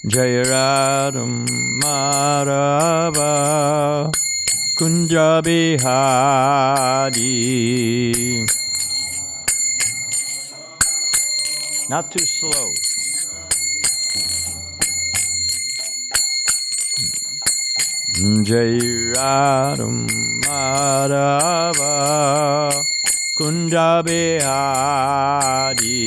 Jai Radha Madhava Kunja Bihari. Not too slow. Jai Radha Madhava Kunja Bihari.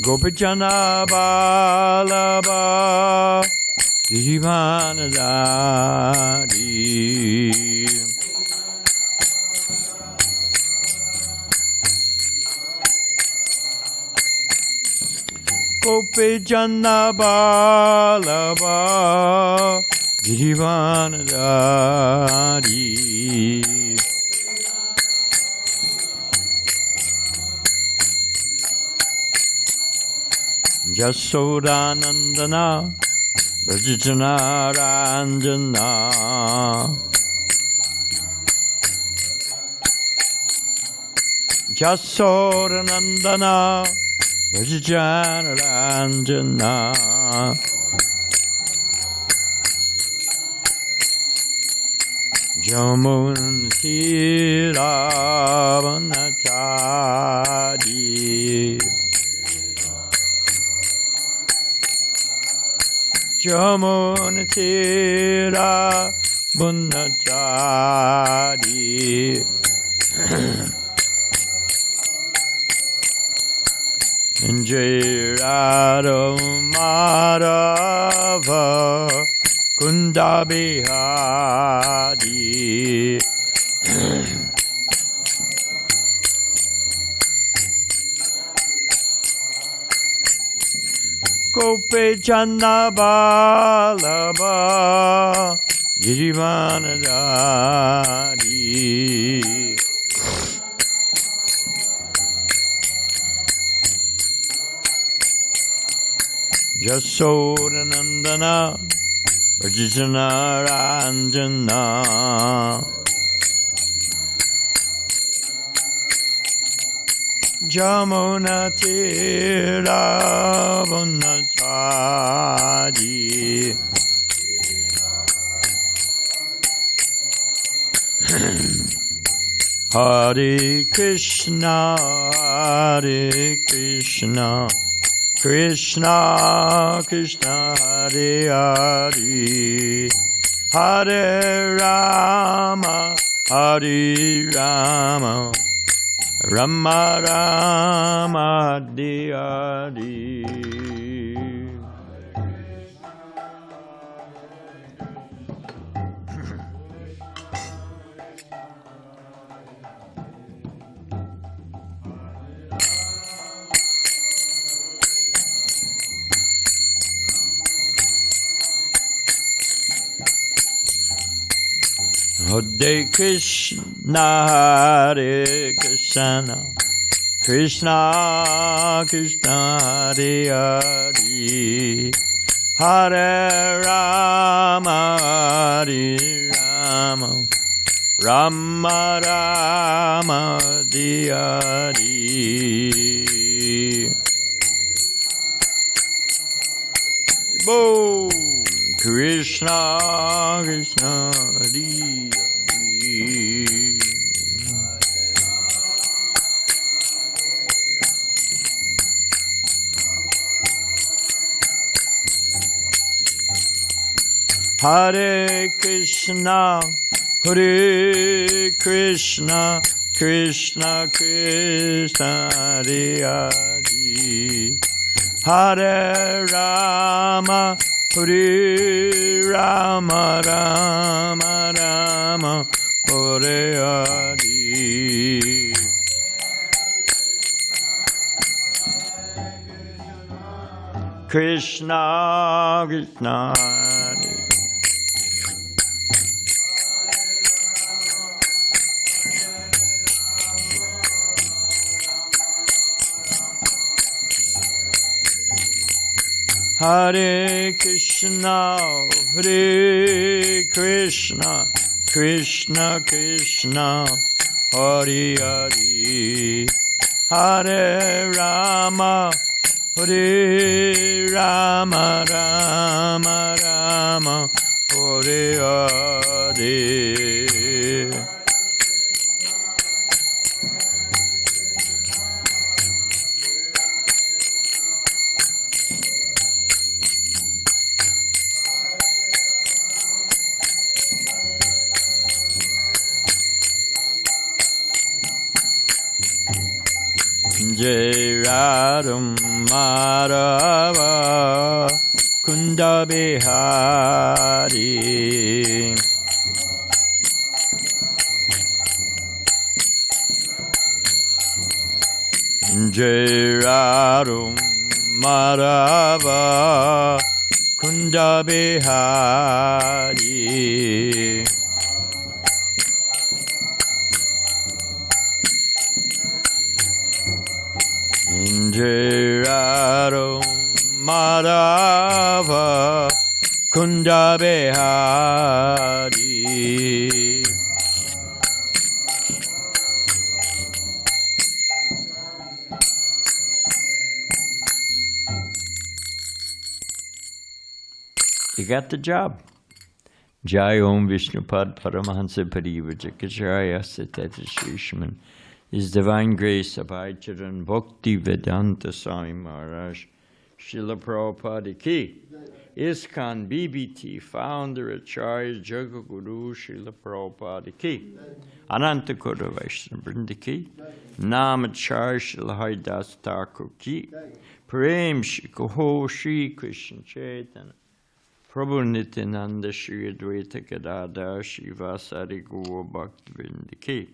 Gopijana Balaba Givanadari. Gopijana Balaba Givanadari. Jasodanandana Brajitana Ranjana. Jasodanandana Brajitana Ranjana. Jamun Siravanachari. Jamunatira Bunachari. Jai Radha Madhava Kunda Bihari. Gopijana Balaba Girivanadari. Jasodanandana Brajitana Ranjana. Jamunatira Bunachari. Hare Krishna, Hare Krishna, Krishna Krishna, Hare Hare, Hare Rama, Hare Rama, Rama Rama, Hare Hare. Hare Krishna, Hare Krishna, Krishna Krishna, Hare Hare, Hare Rama, Hare Rama, Rama Rama, Hare Hare. Boom! Krishna Krishna, Hare Hare Krishna, Hare Krishna, Krishna Krishna, Hare Hare, Hare Rama, Hare Rama, Rama Rama, Hare Hare. Krishna Krishna, Hare Krishna, Hare Krishna, Krishna Krishna, Hari Hari, Hare Rama, Hare Rama, Rama Rama, Hare Hare. Jai Radham Madhava Kunda Bihari. Jai Radham Madhava Kunda Bihari. Jai Radha Madhava Kunda Bihari. You got the job. Jai Om Vishnupad Paramahansa Parivajakacharya Satata Shrishman. His Divine Grace Abhaicharan Bhakti Vedanta Swami Maharaj Srila Prabhupada Ki. ISKCON BBT Founder Acharya Jagaguru Srila Prabhupada Ki. Anantakota Vaishnava Vrinda Ki. Namacharya Srila Haridas Thakur Ki. Prem Shri Kaho Shri Krishna Chaitanya Prabhu Nityananda Shri Advaita Gadadhar Shri Vasari Gaura Bhakti Vrinda Ki.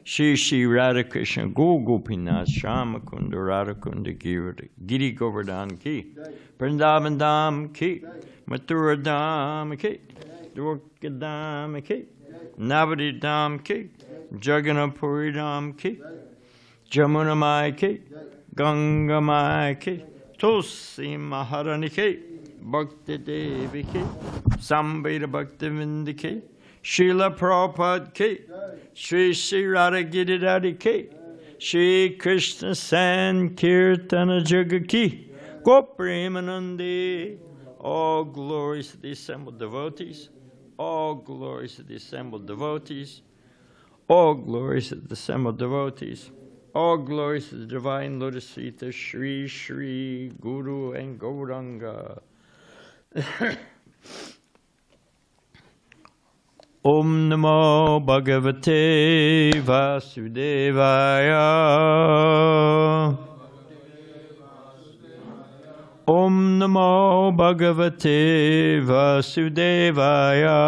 Shri Shri Radha Krishna Go Gopinath Shama Kunda Radha Kunda Giri Govardhan Ki. Vrindavan Dham Ki. Mathura Dham Ki. Dwarka Dham Ki. Navadi Dham Ki. Jagannathpuri Dham Ki. Jamuna Mai Ki. Ganga Mai Ki. Tulsi Maharani Ki. Bhakti Devi Ki. Sambhita Bhakti Vrinda Ki. Srila Prabhupada Ki. Shri Shri Radha Giridhari Ki. Shri Krishna Sankirtana Jaga Ki. Gopremanandi. All glories to the assembled devotees. All glories to the assembled devotees. All glories to the assembled devotees. All glories to the divine lotus feet of Shri Shri Guru and Gauranga. Om Namo Bhagavate Vasudevaya. Om Namo Bhagavate Vasudevaya.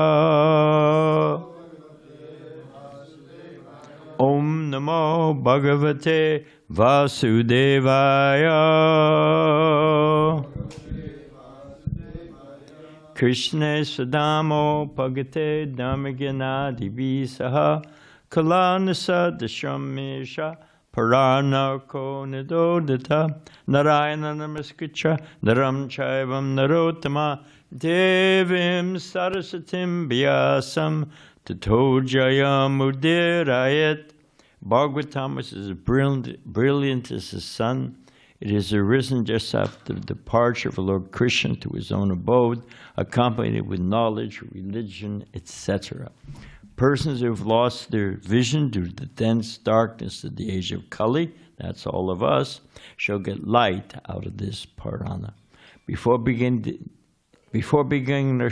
Om Namo Bhagavate Vasudevaya. Krishna Sadamo Pagate Dhammagyana Divisaha Kalanasa Dashamesha Paranako Nidodata Narayana Namaskricha Naram Chaivam Narotama Devim Sarasatim Vyasam Tato Jayam Udirayat. Bhagavatam is as brilliant as the sun. It has arisen just after the departure of Lord Krishna to his own abode, accompanied with knowledge, religion, etc. Persons who have lost their vision due to the dense darkness of the age of Kali, that's all of us, shall get light out of this Parana. Before beginning our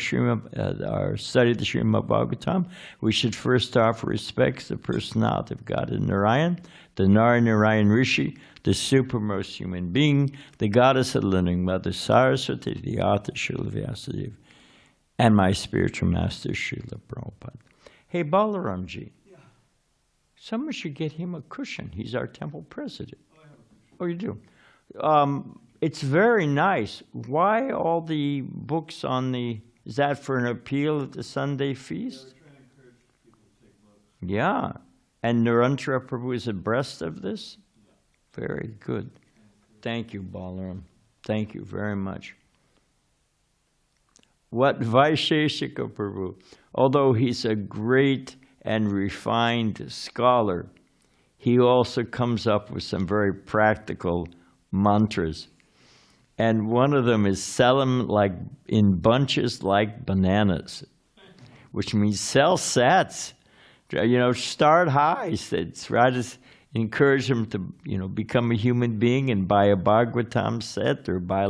study of the Srimad Bhagavatam, we should first offer respects to the personality of God in Narayan, the Narayan Rishi, the supermost human being, the goddess of the living mother Saraswati, the author Srila Vyasadeva, and my spiritual master Srila Prabhupada. Hey Balaramji, yeah. Someone should get him a cushion. He's our temple president. Oh, you do? It's very nice. Why all the books on the, is that for an appeal at the Sunday feast? Yeah, we're trying to encourage people to take books. Yeah. And Nirantara Prabhu is abreast of this? Yeah. Very good. Thank you, Balaram. Thank you very much. What Vaisheshika Prabhu, although he's a great and refined scholar, he also comes up with some very practical mantras. And one of them is sell them like in bunches like bananas, which means sell sets. You know, start high. Try to encourage them to, you know, become a human being and buy a Bhagavatam set or buy.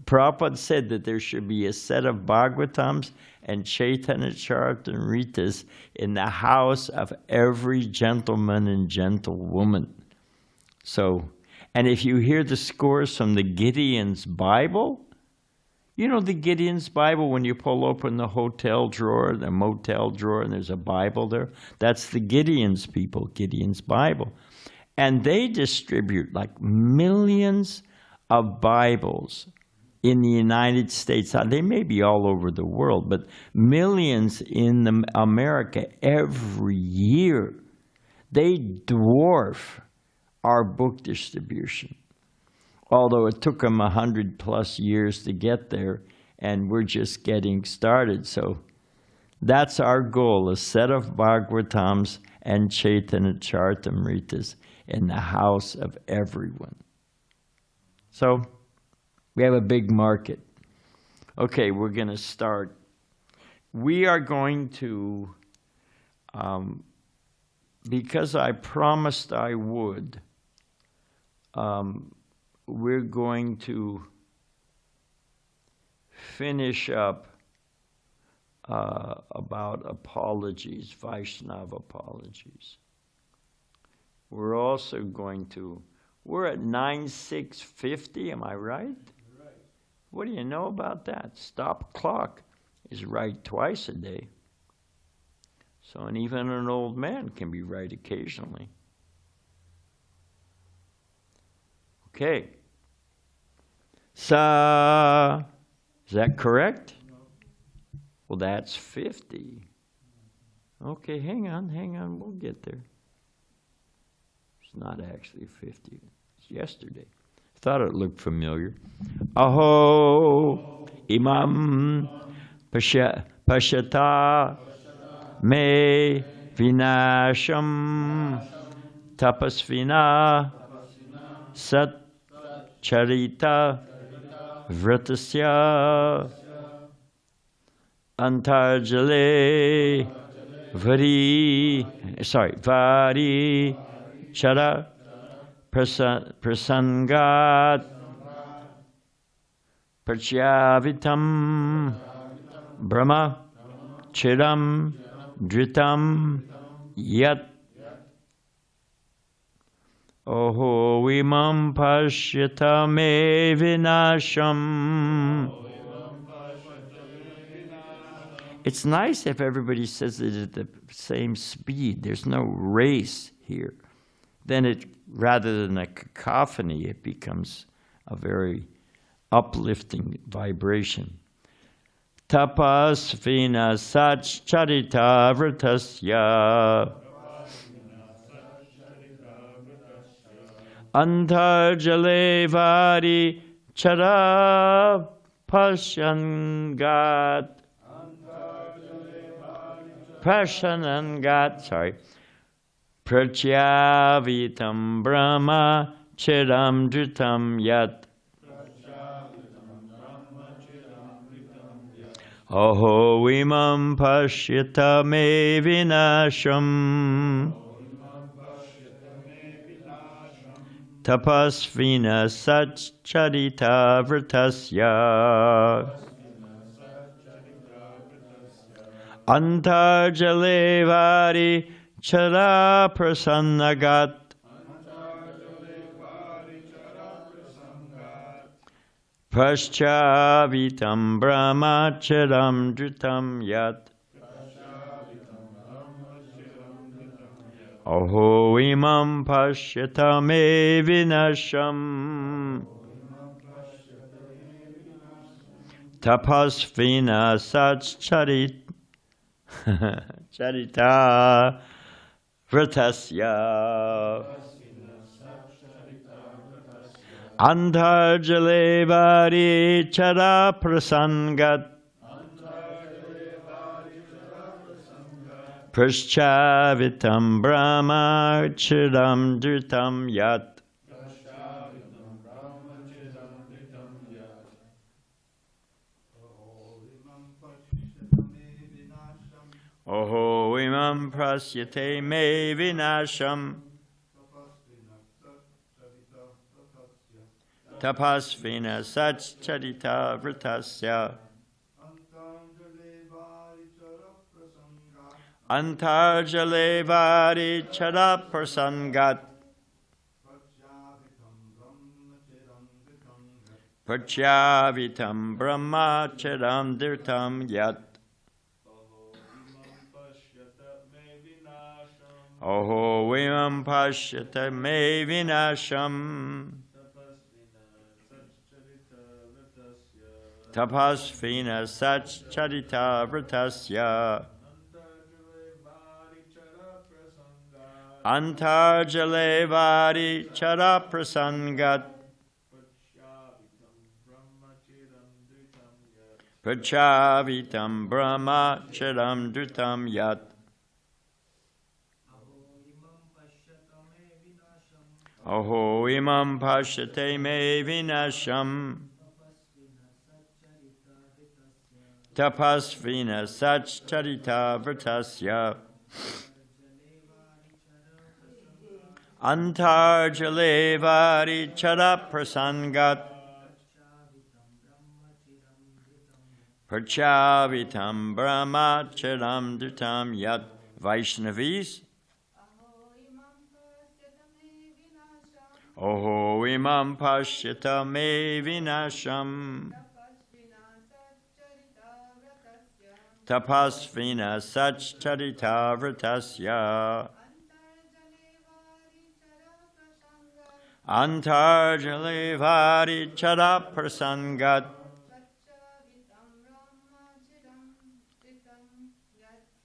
Prabhupada said that there should be a set of Bhagavatams and Chaitanya Charitamritas in the house of every gentleman and gentlewoman. So, and if you hear the scores from the Gideon's Bible, you know the Gideon's Bible, when you pull open the hotel drawer, the motel drawer, and there's a Bible there? That's the Gideon's people, Gideon's Bible. And they distribute like millions of Bibles in the United States. They may be all over the world, but millions in America every year. They dwarf our book distribution. Although it took them 100+ years to get there, and we're just getting started. So that's our goal, a set of Bhagavatams and Chaitanya Charitamritas in the house of everyone. So we have a big market. Okay, we're going to start. We are going to, because I promised I would, we're going to finish up about apologies, Vaishnava apologies. We're also going to, we're at 9:650, am I right? Right. What do you know about that? Stop clock is right twice a day. So, and even an old man can be right occasionally. Okay. Sa, is that correct? No. Well, that's 50. Okay, hang on, we'll get there. It's not actually 50. It's yesterday. Thought it looked familiar. Aho imam pashyata me vinasham tapasvina sat charita vratasya antarjale vari chara prasangat prachyavitam brahma chiram dritam yat oho vimam pashyata me vinasham. It's nice if everybody says it at the same speed. There's no race here. Then it, rather than a cacophony, it becomes a very uplifting vibration. Tapas vina sach charita vratasya antarjale vari chara pasyangat prachyavitam brahma chiram dritam yat oho vimam pashyata me vinasham tapasvina sach charita vratasya antarjale vari chara prasannagat paschyavitam brahmacharam dritam yat oho imam pashyata me vinasham tapasvina sach charita vratasya antarjale vari chara prasangat Prashchavitam Brahma Chidam Dhritam Yat. Oho imam prasyate me vinasham. Tapasvina satcharita vritasya. Antarjale vari chara prasangat. Prachyavitam brahma charam dirtam yat. Oho vimam pashyata me vinasham. Tapasvina satcharita vritasya. Antarjale vari chara prasangat. Prachavitam brahma charam dhritam yat. Oho imam pashyate me vinasham. Tapasvina satcharita vritasya. Antarjale vari chara prasangat. Prachavitam brahma charam dhritam yat. Vaishnavis. Oho imam pashyata me vinasham. Tapasvina satcharita vritasya. Antarjale vari chara prasangat.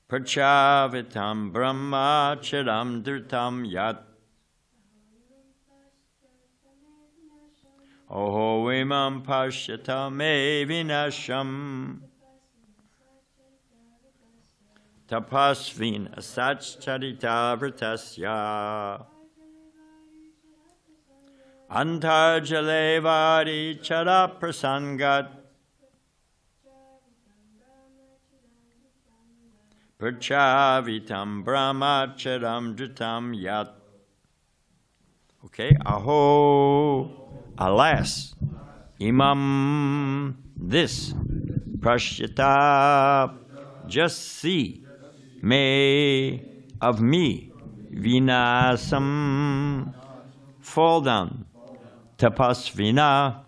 Prachavitam brahma charam dhritam yat. Oho imam pashyata me vinasham. Tapasvina satcharita vritasya. Antarjale vari chara prasangat. Prachavitam brahma charam dhritam yat. Okay, aho, alas, imam, this, prashyata, just see, me, of me, vinasam, fall down, tapasvina,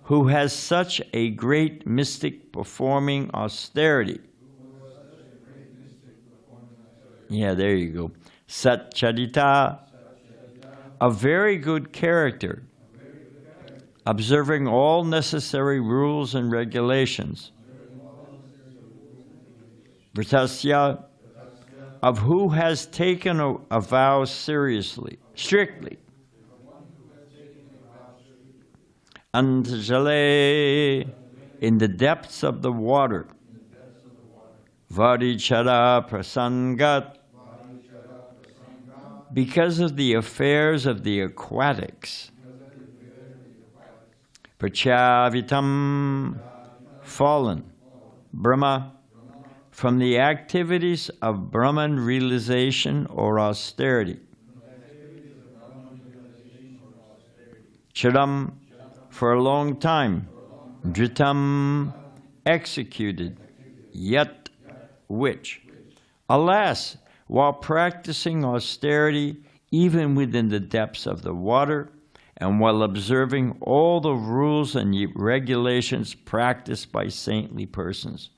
who has such a great mystic performing austerity. Yeah, there you go. Satcharita, a very good character, observing all necessary rules and regulations. Vritasya, of who has taken a vow seriously, strictly. Antajale, in the depths of the water. Varichara prasangat, because of the affairs of the aquatics. Prachavitam, fallen. Brahma, from the activities of Brahman realization or austerity. Charam, for a long time. Dhritam, executed. Yat, which. Alas, while practicing austerity, even within the depths of the water, and while observing all the rules and regulations practiced by saintly persons,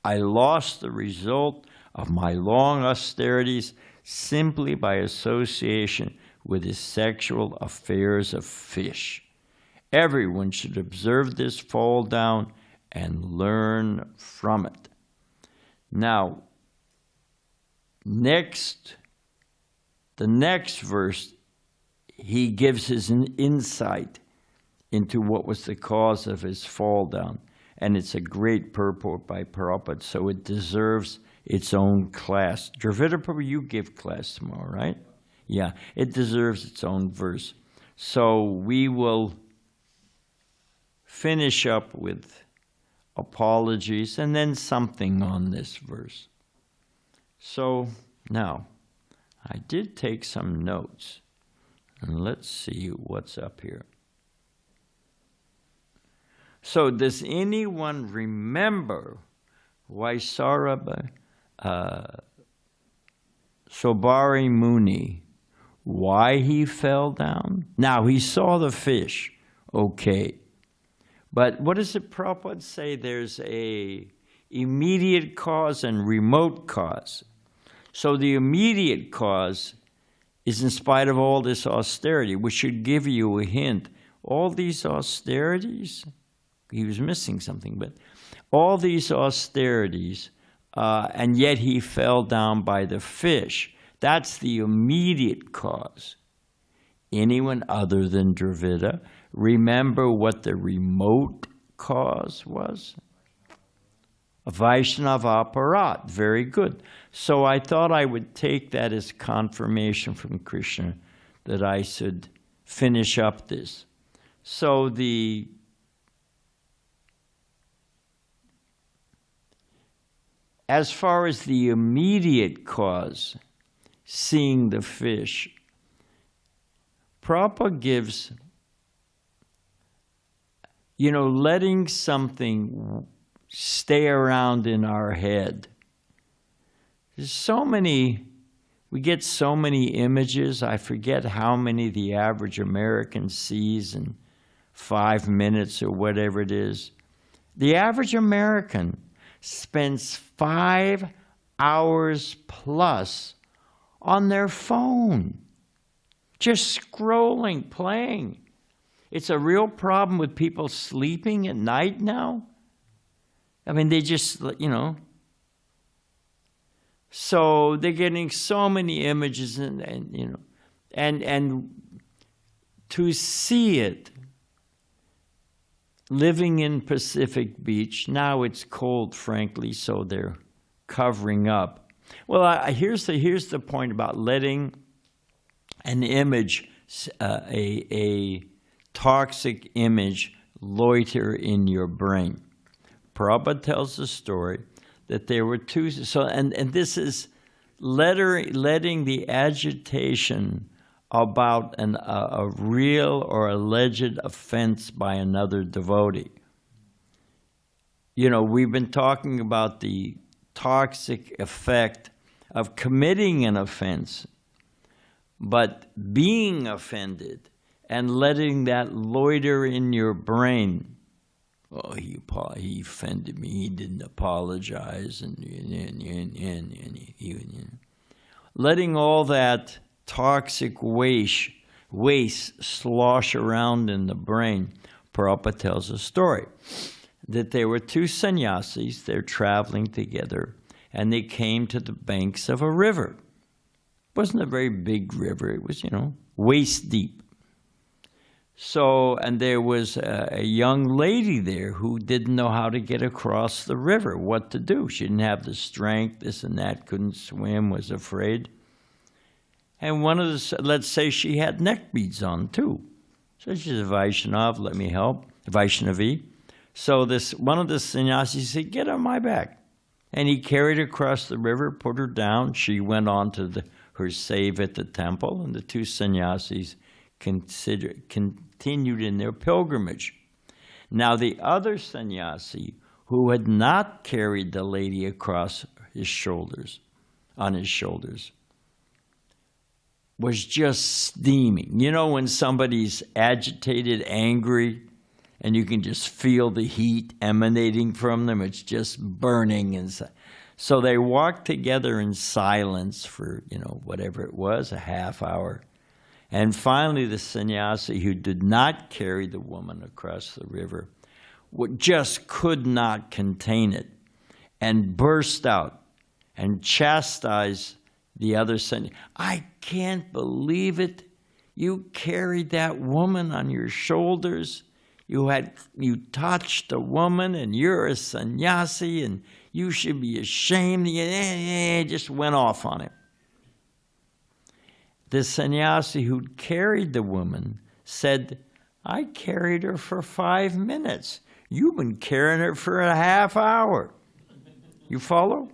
I lost the result of my long austerities simply by association with the sexual affairs of fish. Everyone should observe this fall down and learn from it. Now, the next verse, he gives his insight into what was the cause of his fall down. And it's a great purport by Prabhupada, so it deserves its own class. Dravida Prabhu, you give class tomorrow, right? Yeah, it deserves its own verse. So we will finish up with apologies and then something on this verse. So now, I did take some notes, and let's see what's up here. So does anyone remember why Sobari Muni, why he fell down? Now, he saw the fish, okay. But what does the Prabhupada say? There's a immediate cause and remote cause. So the immediate cause is in spite of all this austerity, which should give you a hint. All these austerities, he was missing something, but all these austerities, and yet he fell down by the fish. That's the immediate cause. Anyone other than Dravida remember what the remote cause was? A Vaishnava aparat. Very good. So I thought I would take that as confirmation from Krishna that I should finish up this. So as far as the immediate cause, seeing the fish, Prabhupada gives, letting something stay around in our head. There's so many, we get so many images. I forget how many the average American sees in 5 minutes or whatever it is. The average American spends 5 hours plus on their phone, just scrolling, playing. It's a real problem with people sleeping at night now. I mean, they just, so they're getting so many images and to see it, living in Pacific Beach, now it's cold, frankly, so they're covering up. Well, here's the point about letting an image, a toxic image, loiter in your brain. Prabhupada tells the story that there were two, and this is letting the agitation about a real or alleged offense by another devotee. We've been talking about the toxic effect of committing an offense, but being offended and letting that loiter in your brain. Oh, he offended me. He didn't apologize, and letting all that toxic waste slosh around in the brain. Prabhupada tells a story that there were two sannyasis. They're traveling together, and they came to the banks of a river. It wasn't a very big river. It was, waist deep. So, and there was a young lady there who didn't know how to get across the river, what to do. She didn't have the strength, this and that, couldn't swim, was afraid. And one of the, let's say she had neck beads on too. So she's a Vaishnava, let me help, Vaishnavi. So one of the sannyasis said, get on my back. And he carried her across the river, put her down. She went on to her save at the temple, and the two sannyasis continued in their pilgrimage. Now the other sannyasi, who had not carried the lady across his shoulders, was just steaming. When somebody's agitated, angry, and you can just feel the heat emanating from them, it's just burning inside. So they walked together in silence for, whatever it was, a half hour. And finally, the sannyasi who did not carry the woman across the river just could not contain it and burst out and chastised the other sannyasi. I can't believe it. You carried that woman on your shoulders. You touched a woman, and you're a sannyasi, and You should be ashamed. Just went off on him. The sannyasi who carried the woman said, I carried her for 5 minutes. You've been carrying her for a half hour. You follow?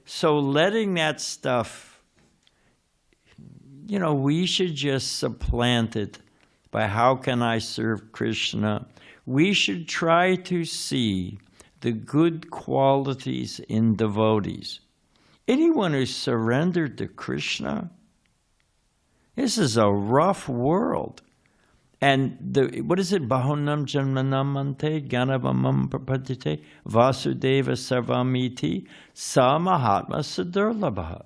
So letting that stuff, we should just supplant it by how can I serve Krishna. We should try to see the good qualities in devotees. Anyone who's surrendered to Krishna, this is a rough world. And what is it? Bahunam janmanamante ganavamam prapadite vasudeva sarvamiti sa mahatma sadurlabha.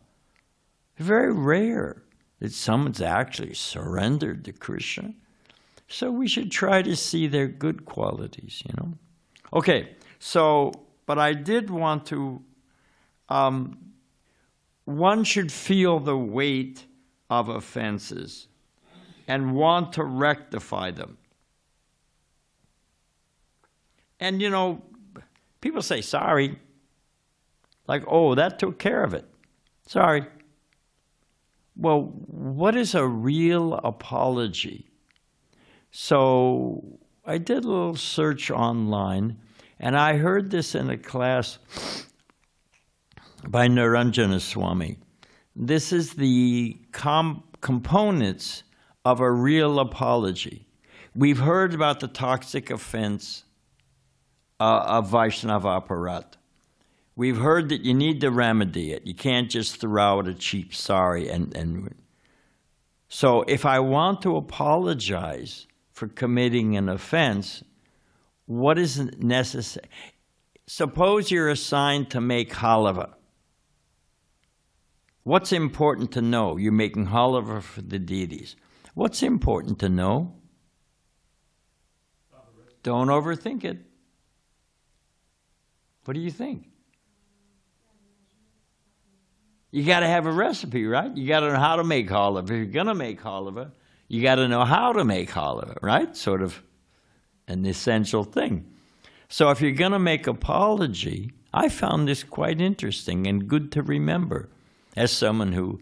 Very rare that someone's actually surrendered to Krishna. So we should try to see their good qualities, Okay, so, but I did want to, one should feel the weight of offenses and want to rectify them. And people say, sorry. Like, oh, that took care of it. Sorry. Well, what is a real apology? So I did a little search online, and I heard this in a class by Badrinarayan Swami. This is the components of a real apology. We've heard about the toxic offense of Vaishnava aparat. We've heard that you need to remedy it. You can't just throw out a cheap sorry. So if I want to apologize for committing an offense, what is necessary? Suppose you're assigned to make halava. What's important to know? You're making halava for the deities. What's important to know? Don't overthink it. What do you think? You got to have a recipe, right? You got to know how to make halava. If you're going to make halava, you got to know how to make halava, right? Sort of an essential thing. So if you're going to make apology, I found this quite interesting and good to remember as someone who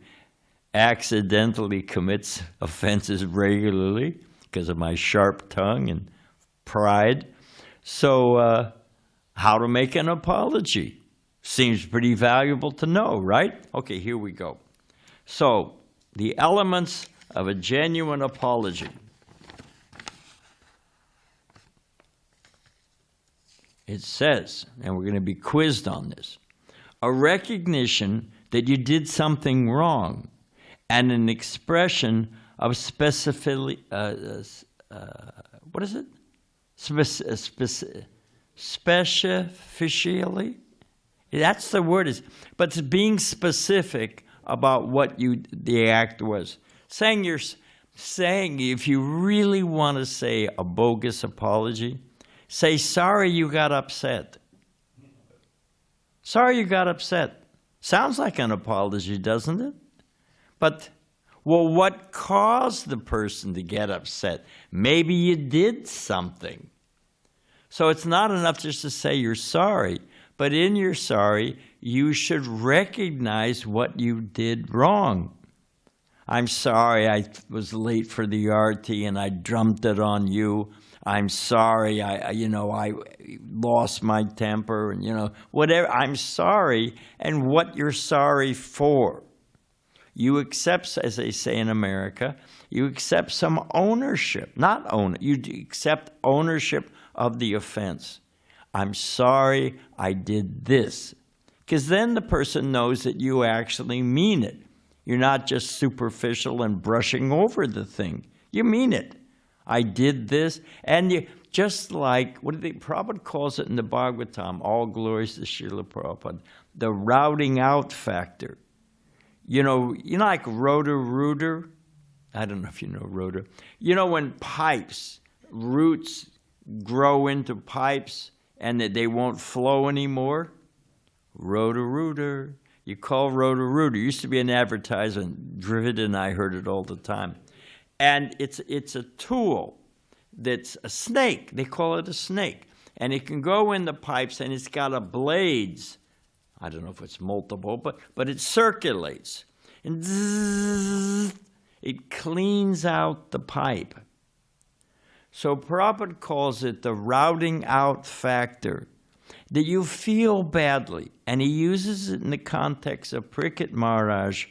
accidentally commits offenses regularly because of my sharp tongue and pride. So how to make an apology seems pretty valuable to know, right? Okay, here we go. So the elements of a genuine apology. It says, and we're going to be quizzed on this, a recognition that you did something wrong and an expression of specificity, what is it? Specifically? That's the word, but it's being specific about what the act was. Saying if you really want to say a bogus apology, say, sorry you got upset. Sorry you got upset. Sounds like an apology, doesn't it? But, well, what caused the person to get upset? Maybe you did something. So it's not enough just to say you're sorry, but in your sorry, you should recognize what you did wrong. I'm sorry I was late for the arti and I drummed it on you. I'm sorry I lost my temper and whatever. I'm sorry, and what you're sorry for. You accept, as they say in America, you accept some ownership, you accept ownership of the offense. I'm sorry I did this. Because then the person knows that you actually mean it. You're not just superficial and brushing over the thing. You mean it. I did this. And you, just like, Prabhupada calls it in the Bhagavatam, all glories to Srila Prabhupada, the routing out factor. Like rotor-rooter? I don't know if you know rotor. When pipes, roots grow into pipes and that they won't flow anymore? Rotor-rooter. You call rotor-rooter. Used to be an advertisement. Dravid and I heard it all the time. And it's a tool that's a snake. They call it a snake. And it can go in the pipes and it's got blades I don't know if it's multiple, but it circulates. And zzz, it cleans out the pipe. So Prabhupada calls it the routing out factor, that you feel badly. And he uses it in the context of Parikshit Maharaj.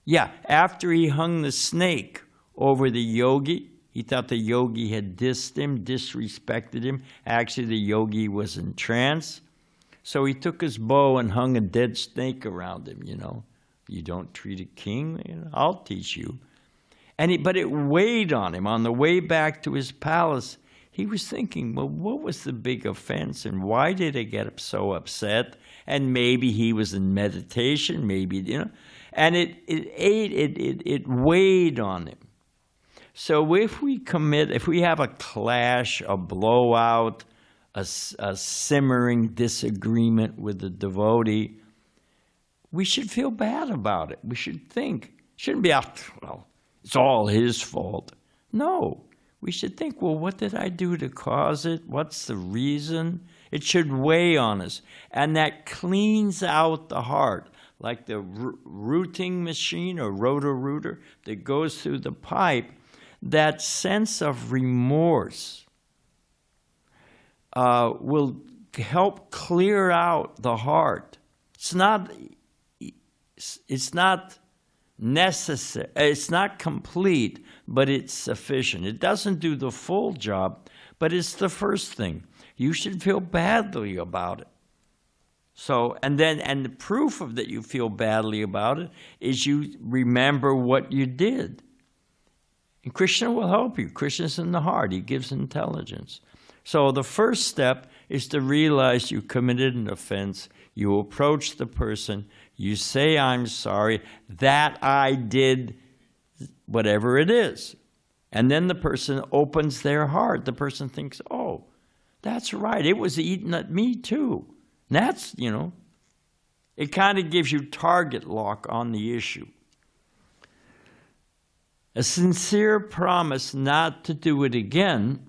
Yeah, after he hung the snake over the yogi, he thought the yogi had dissed him, disrespected him. Actually, the yogi was in trance. So he took his bow and hung a dead snake around him, you know. You don't treat a king, you know, I'll teach you. But it weighed on him. On the way back to his palace, he was thinking, well, what was the big offense and why did I get so upset? And maybe he was in meditation, maybe, you know. And it weighed on him. So if we have a clash, a blowout, a simmering disagreement with the devotee, we should feel bad about it. We should think. It shouldn't be, well, it's all his fault. No. We should think, well, what did I do to cause it? What's the reason? It should weigh on us. And that cleans out the heart, like the routing machine or rotor-rooter that goes through the pipe. That sense of remorse will help clear out the heart. It's not necessary. It's not complete, but it's sufficient. It doesn't do the full job, but it's the first thing. You should feel badly about it. So, and the proof of that you feel badly about it is you remember what you did. And Krishna will help you. Krishna's in the heart. He gives intelligence. So the first step is to realize you committed an offense. You approach the person. You say, I'm sorry that I did whatever it is. And then the person opens their heart. The person thinks, oh, that's right. It was eating at me too. And that's, you know, it kind of gives you target lock on the issue. A sincere promise not to do it again,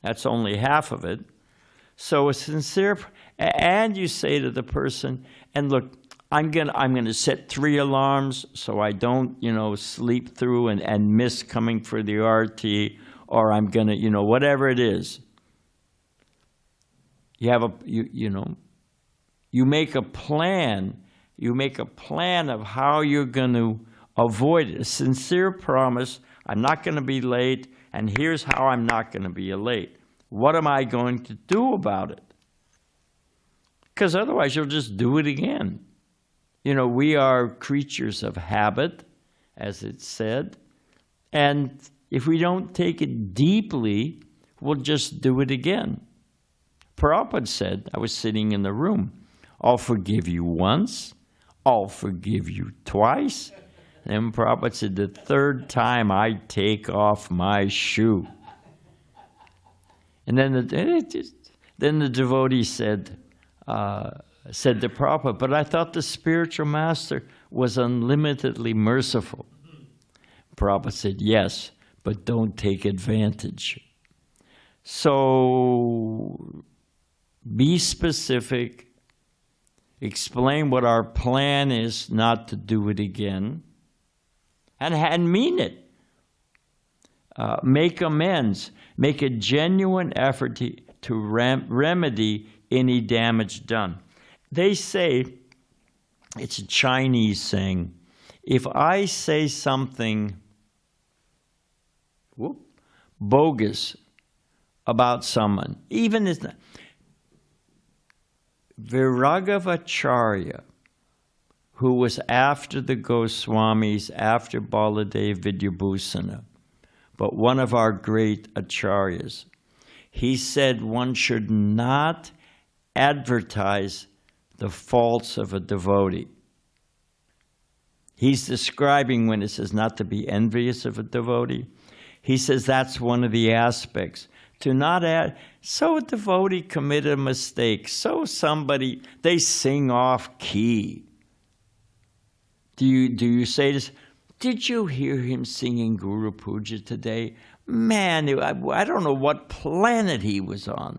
that's only half of it. So a sincere, and you say to the person, and look, I'm gonna set 3 alarms so I don't, you know, sleep through and miss coming for the RT, or I'm gonna, you know, whatever it is. You have you make a plan. You make a plan of how you're going to avoid it. A sincere promise, I'm not going to be late, and here's how I'm not going to be late. What am I going to do about it? Because otherwise you'll just do it again. You know, we are creatures of habit, as it's said, and if we don't take it deeply, we'll just do it again. Prabhupada said, I was sitting in the room, I'll forgive you once, I'll forgive you twice. And Prabhupada said, the 3rd time I take off my shoe. And then the devotee said to Prabhupada, but I thought the spiritual master was unlimitedly merciful. Prabhupada said, yes, but don't take advantage. So be specific, explain what our plan is not to do it again, and mean it. Make amends. Make a genuine effort to remedy any damage done. They say, it's a Chinese saying, if I say something bogus about someone, even if Viragavacharya, who was after the Goswamis, after Baladev Vidyabhusana, but one of our great acharyas, he said one should not advertise the faults of a devotee. He's describing when it says not to be envious of a devotee. He says that's one of the aspects. To not add, so a devotee committed a mistake, so somebody, they sing off key. Do you say this? Did you hear him singing Guru Puja today? Man, I don't know what planet he was on.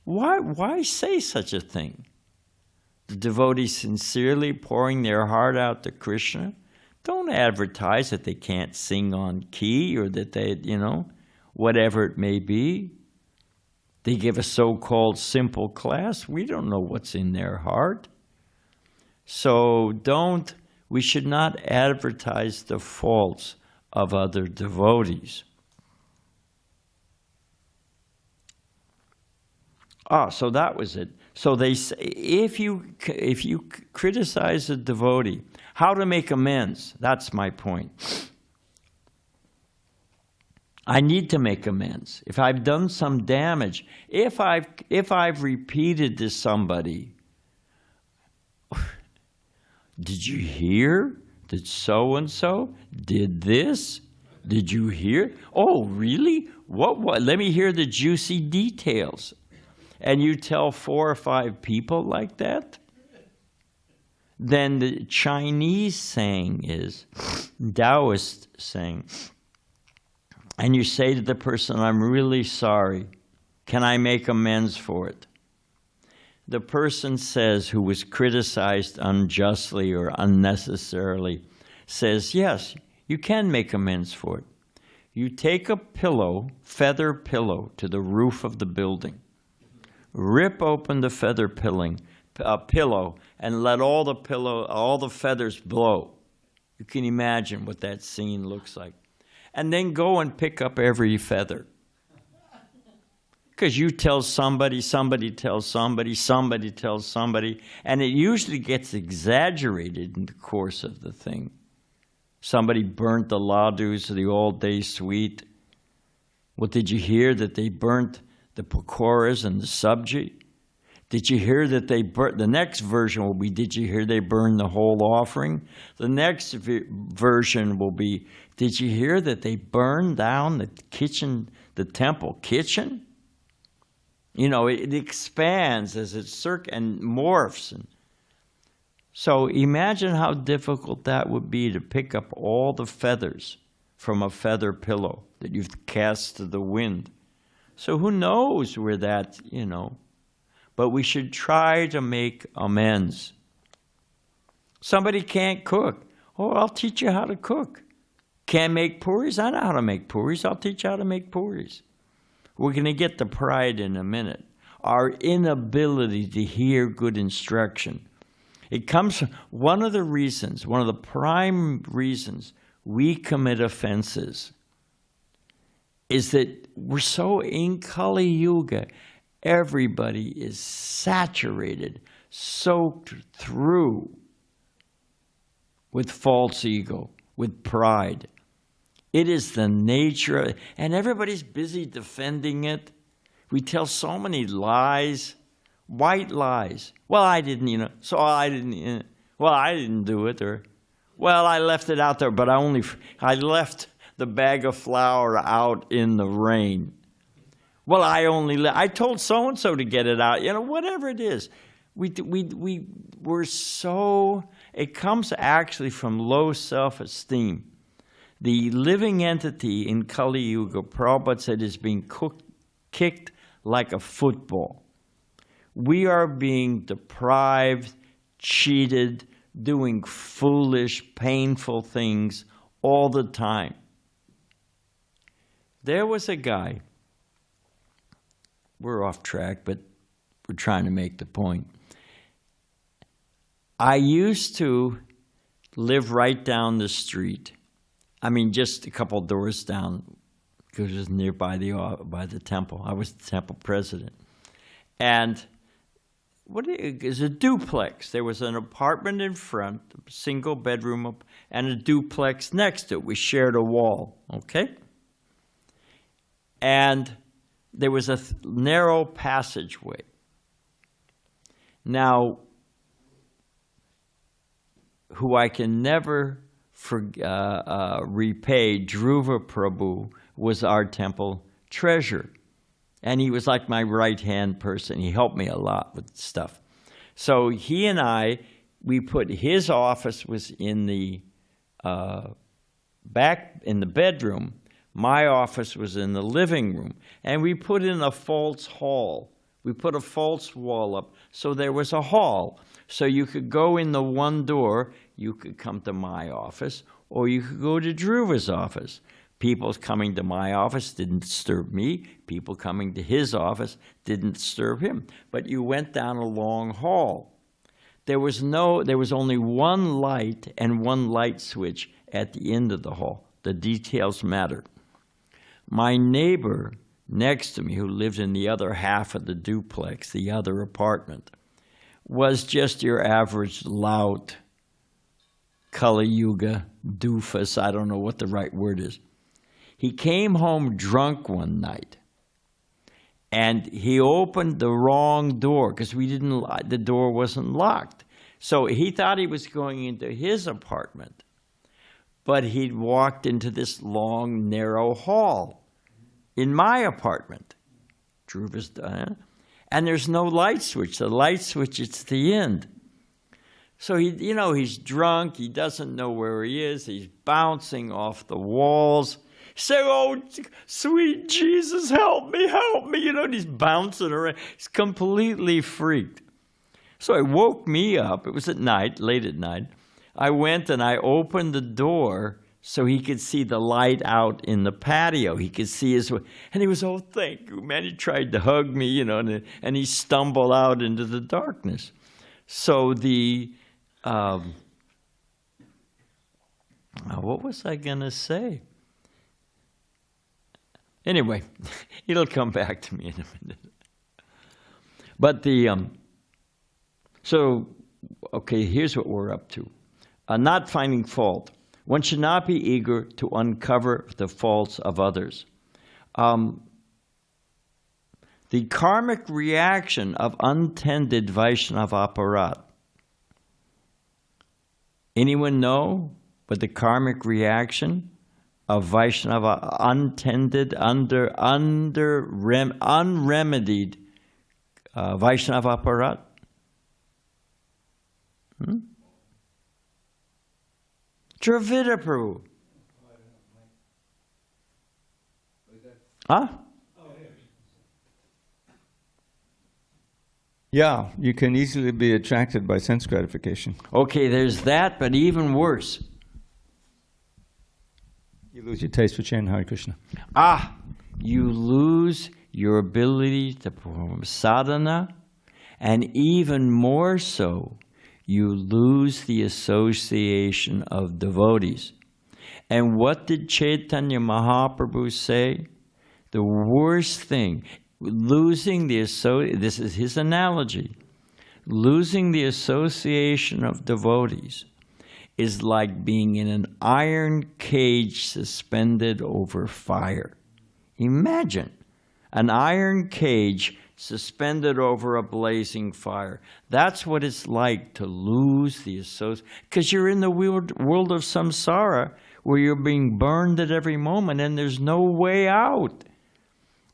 Why say such a thing? the devotee sincerely pouring their heart out to Krishna. Don't advertise that they can't sing on key or that they, whatever it may be. They give a so-called simple class. We don't know what's in their heart. So we should not advertise the faults of other devotees. So that was it. So they say, if you criticize a devotee, how to make amends? That's my point. I need to make amends. If I've done some damage, if I've repeated to somebody, did you hear that so-and-so did this? Did you hear? Oh, really? What? Let me hear the juicy details. And you tell 4 or 5 people like that? Then the Chinese saying is, Taoist saying, and you say to the person, I'm really sorry. Can I make amends for it? The person says, who was criticized unjustly or unnecessarily, says, yes, you can make amends for it. You take a pillow, feather pillow, to the roof of the building. Rip open the feather pillow and let all the feathers blow. You can imagine what that scene looks like. And then go and pick up every feather. Because you tell somebody, somebody tells somebody, somebody tells somebody, and it usually gets exaggerated in the course of the thing. Somebody burnt the ladus, the all-day sweet. What did you hear? That they burnt the pakoras and the sabji? Did you hear that they burnt? The next version will be, did you hear they burned the whole offering? The next version will be, did you hear that they burned down the kitchen, the temple kitchen? It expands as it and morphs. So imagine how difficult that would be to pick up all the feathers from a feather pillow that you've cast to the wind. So who knows where that, But we should try to make amends. Somebody can't cook. Oh, I'll teach you how to cook. Can't make puris? I know how to make puris. I'll teach you how to make puris. We're going to get to pride in a minute. Our inability to hear good instruction. It comes from one of the prime reasons we commit offenses is that we're so in Kali Yuga. Everybody is saturated, soaked through with false ego, with pride. It is the nature, and everybody's busy defending it. We tell so many lies, white lies. Well, I didn't, so I didn't, well, I didn't do it, or, well, I left it out there, but I left the bag of flour out in the rain. Well, I told so-and-so to get it out, whatever it is. We're so, it comes actually from low self-esteem. The living entity in Kali Yuga, Prabhupada said, is being kicked like a football. We are being deprived, cheated, doing foolish, painful things all the time. There was a guy, we're off track, but we're trying to make the point. I used to live right down the street. Just a couple doors down, because it was nearby by the temple. I was the temple president. And what is a duplex? There was an apartment in front, a single bedroom, and a duplex next to it. We shared a wall, okay? And there was a narrow passageway. Now, who I can never repay, Dhruva Prabhu, was our temple treasurer. And he was like my right-hand person. He helped me a lot with stuff. So he and his office was in the back in the bedroom. My office was in the living room. And we put in a false hall. We put a false wall up, so there was a hall. So you could go in the one door, you could come to my office, or you could go to Dhruva's office. People coming to my office didn't disturb me. People coming to his office didn't disturb him. But you went down a long hall. There was only one light and one light switch at the end of the hall. The details matter. My neighbor next to me, who lived in the other half of the duplex, the other apartment, was just your average lout, Kali Yuga, doofus, I don't know what the right word is. He came home drunk one night, and he opened the wrong door because the door wasn't locked. So he thought he was going into his apartment, but he'd walked into this long, narrow hall in my apartment. Dhruva's done, and there's no light switch. The light switch is at the end. So he's drunk. He doesn't know where he is. He's bouncing off the walls. Say, oh, sweet Jesus, help me, help me. And he's bouncing around. He's completely freaked. So it woke me up. It was at night, late at night. I went and I opened the door so he could see the light out in the patio. He could see his way. And he was, oh, thank you, man. He tried to hug me, and he stumbled out into the darkness. So what was I going to say? Anyway, it'll come back to me in a minute. But here's what we're up to. Not finding fault. One should not be eager to uncover the faults of others. The karmic reaction of untended Vaishnava aparat. Anyone know what the karmic reaction of Vaishnava untended, unremedied Vaishnava aparat? Dravida Prabhu. Huh? Yeah, you can easily be attracted by sense gratification. Okay, there's that, but even worse. You lose your taste for chanting Hare Krishna. You lose your ability to perform sadhana, and even more so, you lose the association of devotees. And what did Chaitanya Mahaprabhu say? The worst thing, losing the this is his analogy, losing the association of devotees is like being in an iron cage suspended over fire. Imagine an iron cage suspended over a blazing fire. That's what it's like to lose the association, because you're in the world of samsara where you're being burned at every moment and there's no way out.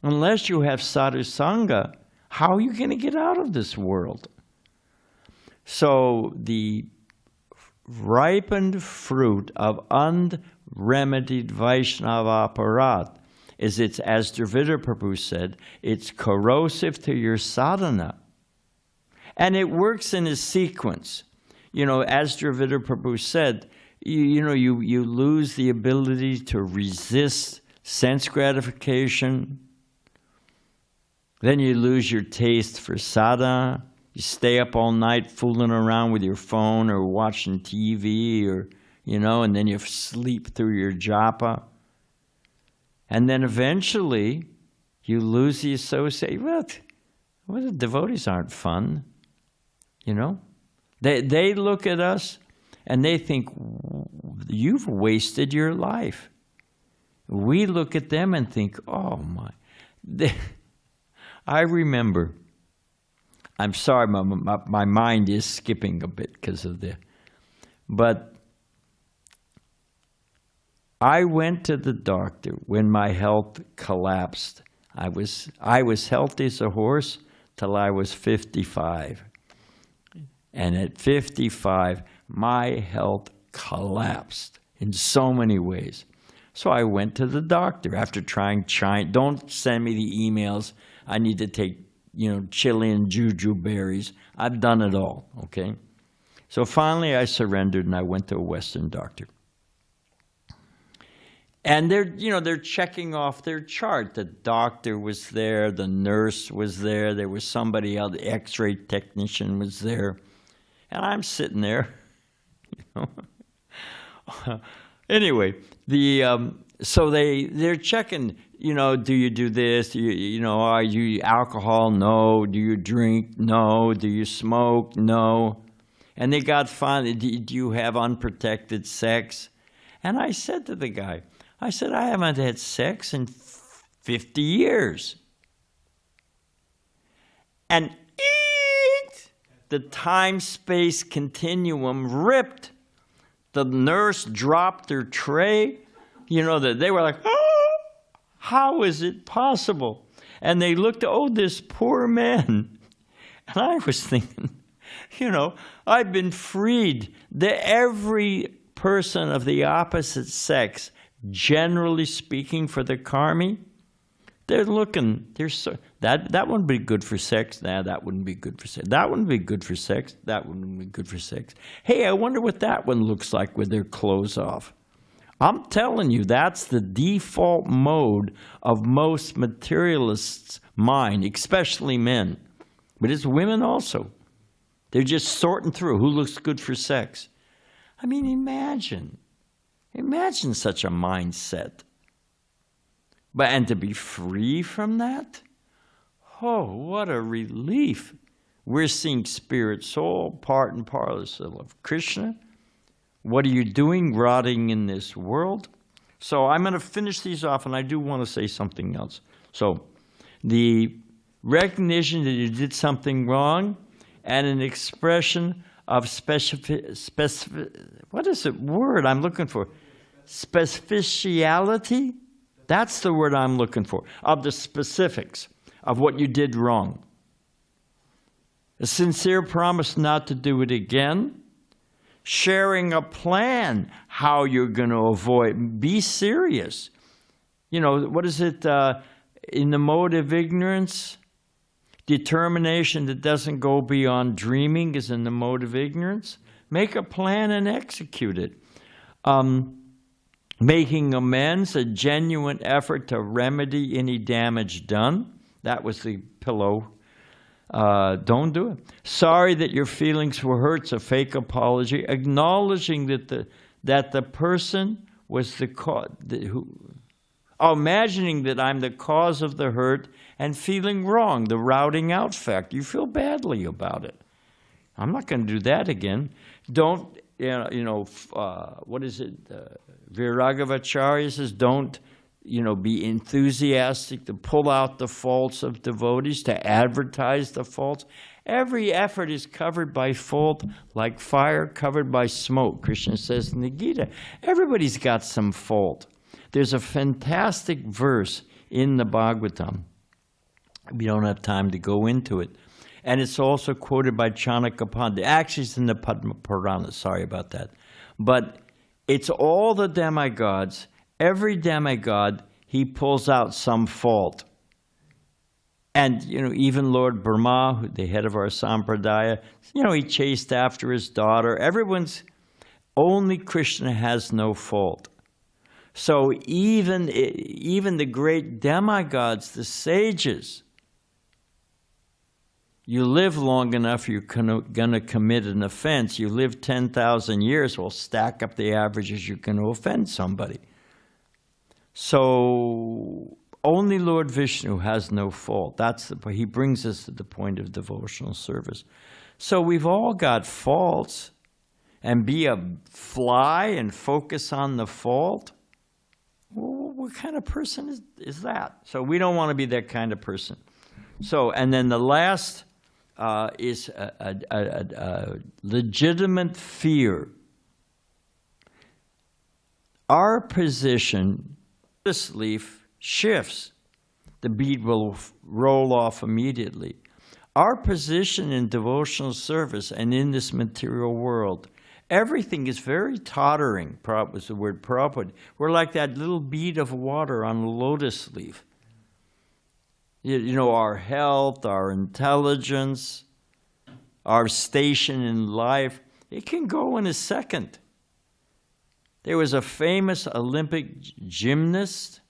Unless you have sadhusanga, how are you going to get out of this world? So the ripened fruit of unremedied Vaishnava aparat is as Dravida Prabhu said, it's corrosive to your sadhana. And it works in a sequence. As Dravida Prabhu said, you lose the ability to resist sense gratification. Then you lose your taste for sadhana. You stay up all night fooling around with your phone or watching TV and then you sleep through your japa. And then eventually you lose the association. Well, the devotees aren't fun, They look at us and they think, you've wasted your life. We look at them and think, oh my. I remember, I'm sorry, my mind is skipping a bit because of this, but I went to the doctor when my health collapsed. I was healthy as a horse till I was 55. And at 55, my health collapsed in so many ways. So I went to the doctor after trying, don't send me the emails. I need to take Chilean juju berries. I've done it all, okay? So finally I surrendered and I went to a Western doctor. And they're checking off their chart. The doctor was there, the nurse was there was somebody else, the x-ray technician was there. And I'm sitting there, Anyway, so they're checking, do you do this? Are you alcohol? No. Do you drink? No. Do you smoke? No. And they got finally, do you have unprotected sex? And I said to the guy, I haven't had sex in 50 years. And the time-space continuum ripped. The nurse dropped her tray. They were like, oh, how is it possible? And they looked, oh, this poor man. And I was thinking, I've been freed. Every person of the opposite sex, generally speaking, for the karmi, they're looking, that wouldn't be good for sex. Nah, that wouldn't be good for sex. That wouldn't be good for sex. That wouldn't be good for sex. Hey, I wonder what that one looks like with their clothes off. I'm telling you, that's the default mode of most materialists' mind, especially men. But it's women also. They're just sorting through who looks good for sex. I mean, imagine such a mindset. And to be free from that? Oh, what a relief. We're seeing spirit, soul, part and parcel of Krishna. What are you doing rotting in this world? So I'm going to finish these off, and I do want to say something else. So the recognition that you did something wrong and an expression of what is the word I'm looking for? Specificality? That's the word I'm looking for, of the specifics of what you did wrong. A sincere promise not to do it again. Sharing a plan how you're going to avoid. Be serious. What is it in the mode of ignorance? Determination that doesn't go beyond dreaming is in the mode of ignorance. Make a plan and execute it. Making amends, a genuine effort to remedy any damage done. That was the pillow. Don't do it. Sorry that your feelings were hurt, it's a fake apology. Acknowledging that the person was the cause. Imagining that I'm the cause of the hurt and feeling wrong, the routing out fact. You feel badly about it. I'm not going to do that again. Don't, what is it? Viragavacharya says, don't, be enthusiastic to pull out the faults of devotees, to advertise the faults. Every effort is covered by fault, like fire covered by smoke. Krishna says in the Gita, everybody's got some fault. There's a fantastic verse in the Bhagavatam. We don't have time to go into it. And it's also quoted by Chanakya Pandit. Actually, it's in the Padma Purana. Sorry about that. But it's all the demigods. Every demigod, he pulls out some fault. And, even Lord Brahma, the head of our Sampradaya, he chased after his daughter. Only Krishna has no fault. So even the great demigods, the sages, you live long enough, you're going to commit an offense. You live 10,000 years, well, stack up the averages, you're going to offend somebody. So only Lord Vishnu has no fault. He brings us to the point of devotional service. So we've all got faults, and be a fly and focus on the fault. Well, what kind of person is that? So we don't want to be that kind of person. So, and then the last is a legitimate fear. Our position, this leaf shifts. The bead will roll off immediately. Our position in devotional service and in this material world, everything is very tottering, was the word Prabhupada. We're like that little bead of water on a lotus leaf. You know, our health, our intelligence, our station in life, it can go in a second. There was a famous Olympic gymnast.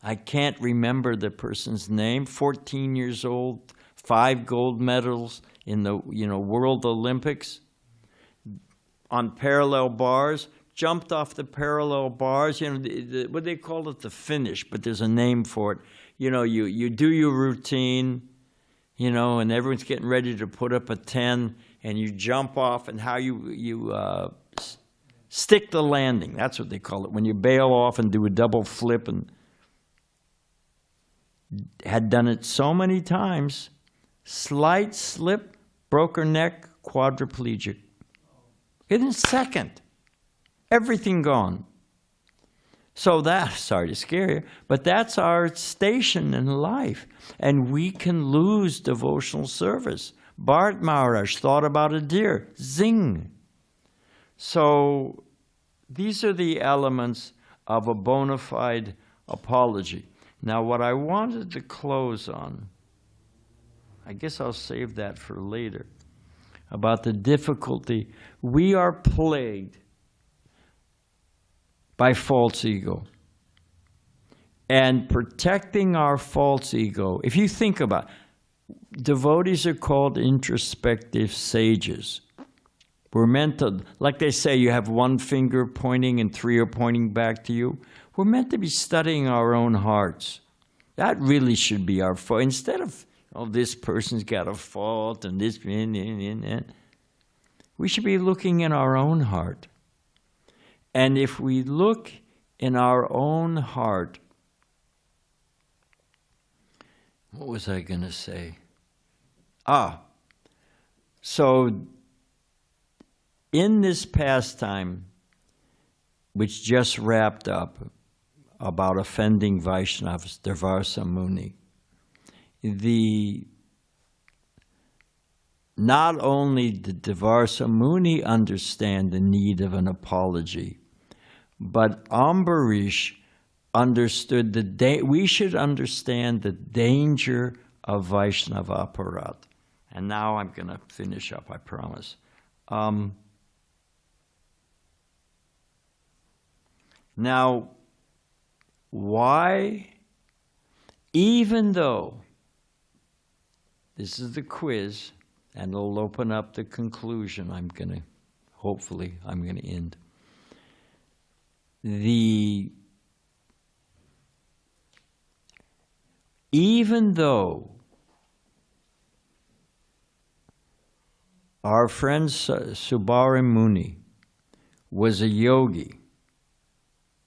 I can't remember the person's name, 14 years old, 5 gold medals in the World Olympics on parallel bars, jumped off the parallel bars, what they call it, the finish, but there's a name for it. You do your routine, and everyone's getting ready to put up a 10, and you jump off, and how you stick the landing. That's what they call it, when you bail off and do a double flip, and had done it so many times, slight slip, broke her neck, quadriplegic. In a second, everything gone. So sorry to scare you, but that's our station in life. And we can lose devotional service. Bharat Maharaj thought about a deer, zing. So these are the elements of a bona fide apology. Now, what I wanted to close on, I guess I'll save that for later, about the difficulty. We are plagued by false ego. And protecting our false ego, if you think about it, devotees are called introspective sages. We're meant to, like they say, you have one finger pointing and 3 are pointing back to you. We're meant to be studying our own hearts. That really should be our fault. Instead of, this person's got a fault and this, we should be looking in our own heart. And if we look in our own heart, what was I going to say? So in this pastime, which just wrapped up, about offending Vaishnavas, Durvasa Muni, not only did Durvasa Muni understand the need of an apology, but Ambarish understood we should understand the danger of Vaishnava aparat. And now I'm going to finish up, I promise. Now, why, even though, this is the quiz, and it'll open up the conclusion hopefully I'm going to end. Even though our friend Subhara Muni was a yogi,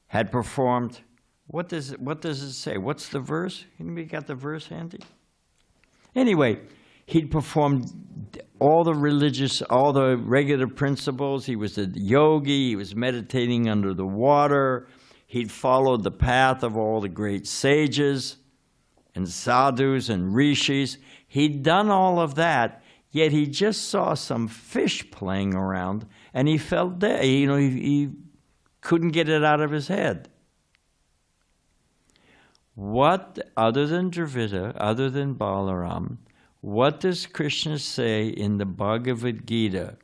had performed, what does it say? What's the verse? Anybody got the verse handy? Anyway, he'd performed all the regular principles. He was a yogi. He was meditating under the water. He'd followed the path of all the great sages and sadhus and rishis. He'd done all of that, yet he just saw some fish playing around, and he felt dead. He couldn't get it out of his head. What, other than Dravida, other than Balaram, what does Krishna say in the Bhagavad Gita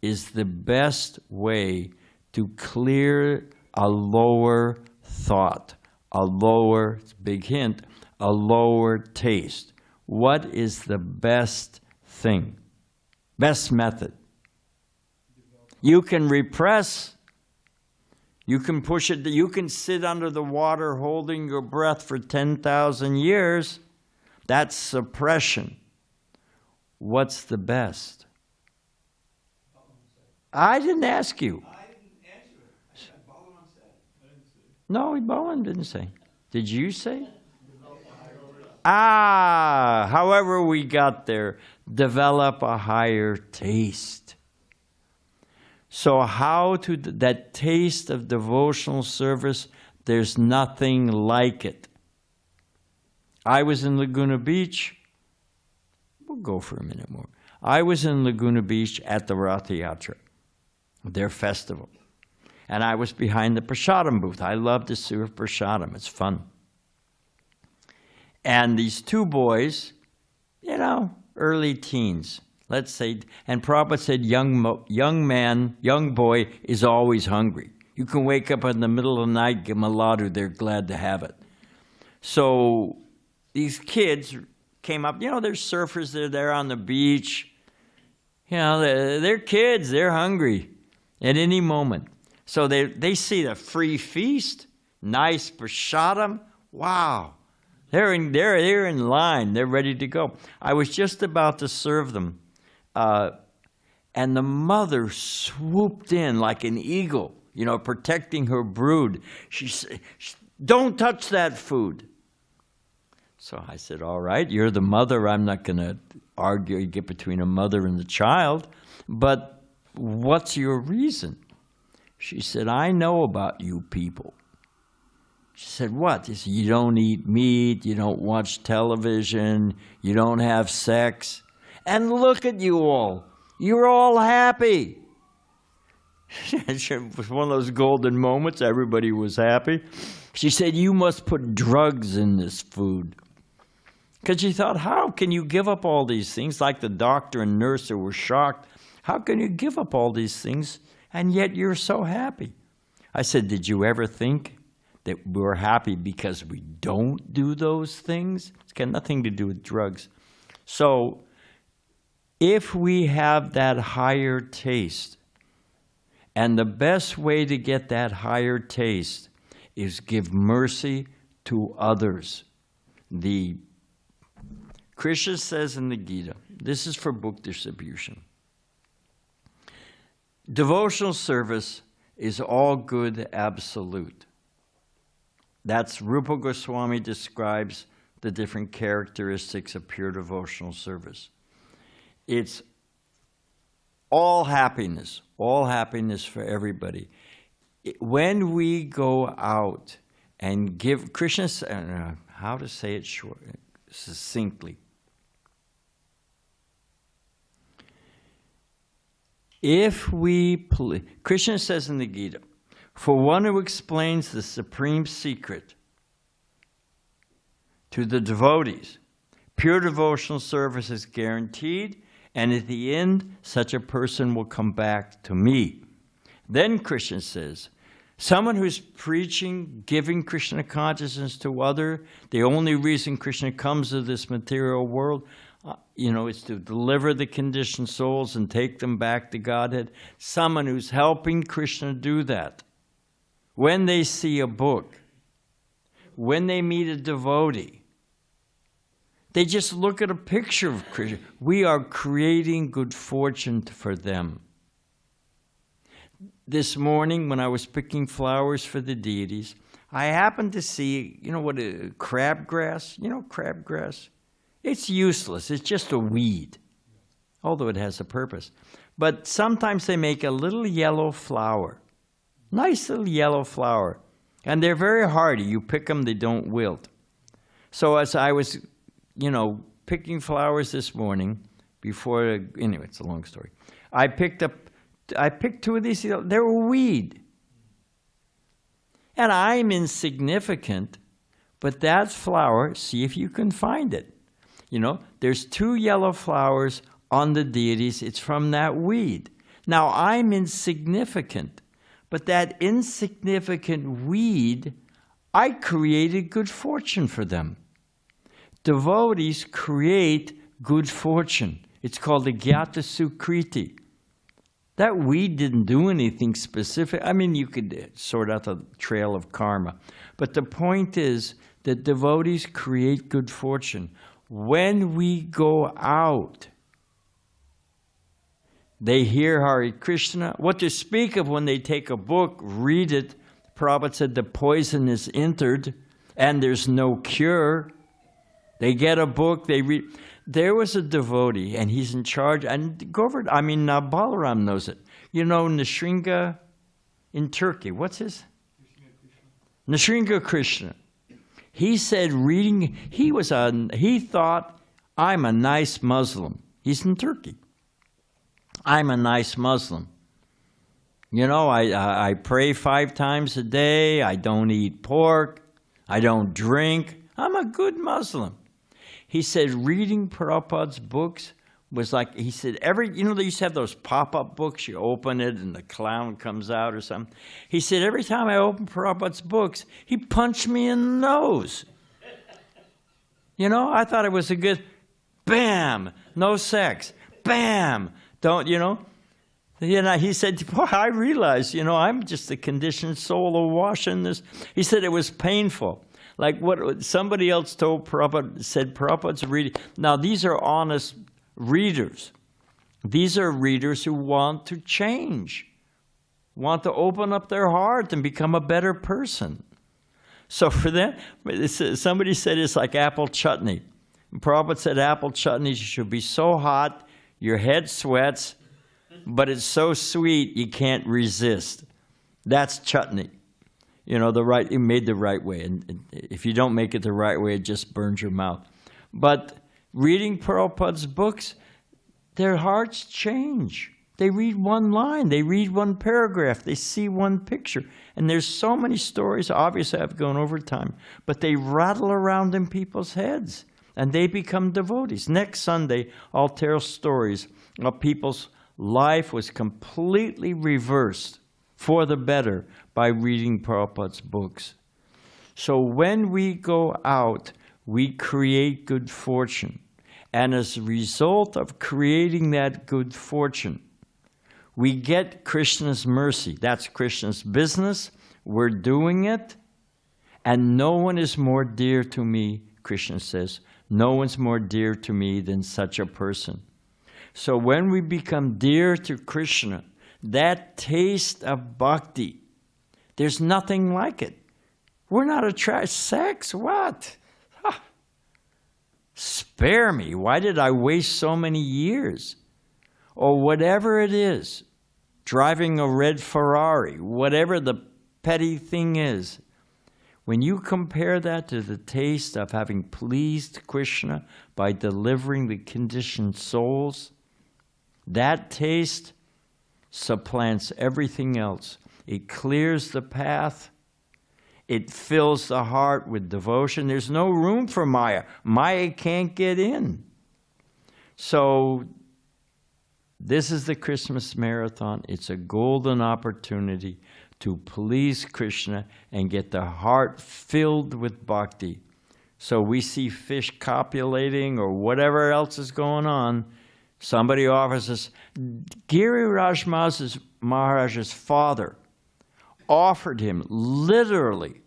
is the best way to clear a lower thought, big hint, a lower taste? What is the best thing, best method? You can repress. You can push it. You can sit under the water holding your breath for 10,000 years. That's suppression. What's the best? I didn't ask you. I didn't answer it. Balaram said. I didn't say. No, Balaram didn't say. Did you say? However we got there, develop a higher taste. So that taste of devotional service, there's nothing like it. I was in Laguna Beach. We'll go for a minute more. I was in Laguna Beach at the Rath Yatra, their festival. And I was behind the prasadam booth. I love to serve prasadam. It's fun. And these two boys, early teens, let's say, and Prabhupada said young boy is always hungry. You can wake up in the middle of the night, give them a laddu, they're glad to have it. So these kids came up, they're surfers, they're there on the beach. They're kids, they're hungry at any moment. So they see the free feast, nice prasadam. Wow, they're in line, they're ready to go. I was just about to serve them, and the mother swooped in like an eagle, protecting her brood. She said, "Don't touch that food." So I said, "All right, you're the mother. I'm not going to argue, you get between a mother and the child, but what's your reason?" She said, "I know about you people." She said, "What?" She said, "You don't eat meat, you don't watch television, you don't have sex. And look at you all. You're all happy." It was one of those golden moments. Everybody was happy. She said, "You must put drugs in this food." Because she thought, how can you give up all these things? Like the doctor and nurse who were shocked. How can you give up all these things and yet you're so happy? I said, "Did you ever think that we're happy because we don't do those things?" It's got nothing to do with drugs. So if we have that higher taste, and the best way to get that higher taste is give mercy to others. Krishna says in the Gita, this is for book distribution, devotional service is all good absolute. That's Rupa Goswami describes the different characteristics of pure devotional service. It's all happiness for everybody. When we go out and give, Krishna, how to say it succinctly. Krishna says in the Gita, for one who explains the supreme secret to the devotees, pure devotional service is guaranteed, and at the end, such a person will come back to me. Then Krishna says, someone who's preaching, giving Krishna consciousness to others, the only reason Krishna comes to this material world, is to deliver the conditioned souls and take them back to Godhead. Someone who's helping Krishna do that. When they see a book, when they meet a devotee, they just look at a picture of Krishna. We are creating good fortune for them. This morning, when I was picking flowers for the deities, I happened to see, crabgrass? Crabgrass? It's useless. It's just a weed, although it has a purpose. But sometimes they make a little yellow flower, nice little yellow flower, and they're very hardy. You pick them, they don't wilt. So as I was, picking flowers this morning, anyway, it's a long story. I picked two of these, they're a weed. And I'm insignificant, but that flower, see if you can find it. There's two yellow flowers on the deities. It's from that weed. Now, I'm insignificant, but that insignificant weed, I created good fortune for them. Devotees create good fortune. It's called the Gyata Sukriti. That weed didn't do anything specific. You could sort out the trail of karma. But the point is that devotees create good fortune. When we go out, they hear Hare Krishna. What to speak of when they take a book, read it. Prabhupada said the poison is entered and there's no cure. They get a book, they read. There was a devotee, and he's in charge, and Balaram knows it. Nrsimha in Turkey, what's his? Nrsimha Krishna. He said he thought, I'm a nice Muslim. He's in Turkey. I'm a nice Muslim. I pray 5 times a day, I don't eat pork, I don't drink. I'm a good Muslim. He said reading Prabhupada's books was like, he said, you know, they used to have those pop-up books, you open it and the clown comes out or something. He said, every time I opened Prabhupada's books, he punched me in the nose. You know, I thought it was a good, bam, no sex, bam, don't, you know. He said, boy, I realized, you know, I'm just a conditioned soul awash in this. He said it was painful. Like what somebody else told Prabhupada, said Prabhupada's reading. Now, these are honest readers. These are readers who want to change, want to open up their heart and become a better person. So for them, somebody said it's like apple chutney. Prabhupada said apple chutney should be so hot, your head sweats, but it's so sweet you can't resist. That's chutney. You know, you made the right way. And if you don't make it the right way, it just burns your mouth. But reading Prabhupada's books, their hearts change. They read one line, they read one paragraph, they see one picture. And there's so many stories, obviously I've gone over time, but they rattle around in people's heads and they become devotees. Next Sunday, I'll tell stories of people's life was completely reversed for the better by reading Prabhupada's books. So when we go out, we create good fortune. And as a result of creating that good fortune, we get Krishna's mercy. That's Krishna's business. We're doing it. And no one is more dear to me, Krishna says. No one's more dear to me than such a person. So when we become dear to Krishna, that taste of bhakti, there's nothing like it. We're not attracted. Sex? What? Huh. Spare me. Why did I waste so many years? Or whatever it is, driving a red Ferrari, whatever the petty thing is. When you compare that to the taste of having pleased Krishna by delivering the conditioned souls, that taste supplants everything else. It clears the path. It fills the heart with devotion. There's no room for Maya. Maya can't get in. So this is the Christmas marathon. It's a golden opportunity to please Krishna and get the heart filled with bhakti. So we see fish copulating or whatever else is going on. Somebody offers us, Giriraj Maharaj's father offered him literally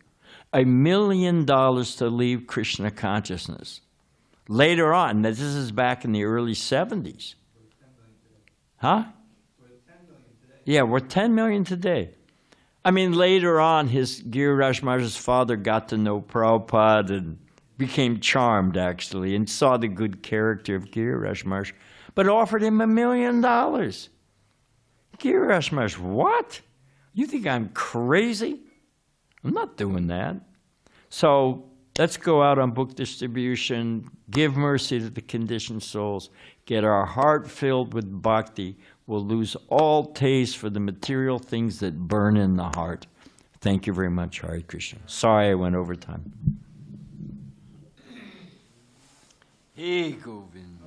$1 million to leave Krishna consciousness. Later on, this is back in the early 70s. Huh? Yeah, we're 10 million today. I mean, later on, Giriraj Maharaj's father got to know Prabhupada and became charmed, actually, and saw the good character of Giriraj Maharaj, but offered him $1 million. Giriraj Maharaj, what? You think I'm crazy? I'm not doing that. So let's go out on book distribution, give mercy to the conditioned souls, get our heart filled with bhakti. We'll lose all taste for the material things that burn in the heart. Thank you very much, Hare Krishna. Sorry I went over time. Hey, Govind.